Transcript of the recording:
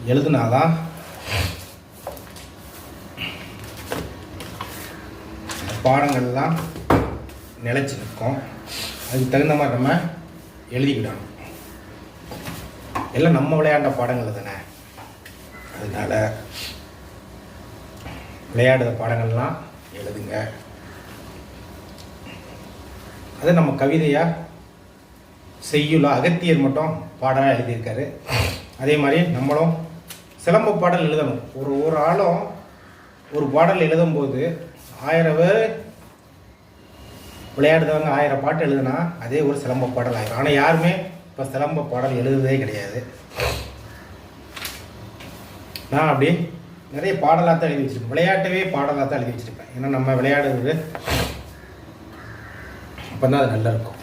எழுதுனாதான் பாடங்கள்லாம் நிலைச்சி நிற்கும். அதுக்கு தகுந்த மாதிரி நம்ம எழுதிக்கிடணும். எல்லாம் நம்ம விளையாண்ட பாடங்கள் தானே, அதனால விளையாடுற பாடங்கள்லாம் எழுதுங்க. அது நம்ம கவிதையாக செய்யுளா அகத்தியர் மட்டும் பாடலாக எழுதியிருக்காரு. அதே மாதிரி நம்மளும் சிலம்ப பாடல் எழுதணும். ஒரு ஆளும் ஒரு பாடல் எழுதும்போது 1000 பேர் விளையாடுறவங்க 1000 பாட்டு எழுதுனா அதே ஒரு சிலம்ப பாடல் ஆயிரும். ஆனால் யாருமே இப்போ சிலம்ப பாடல் எழுதுறதே கிடையாது. நான் அப்படி நிறைய பாடலாக தான் எழுதி வச்சுருப்பேன். விளையாட்டவே பாடலாக தான் எழுதி வச்சுருப்பேன். ஏன்னா நம்ம விளையாடுறது அப்போ தான் அது நல்லா இருக்கும்.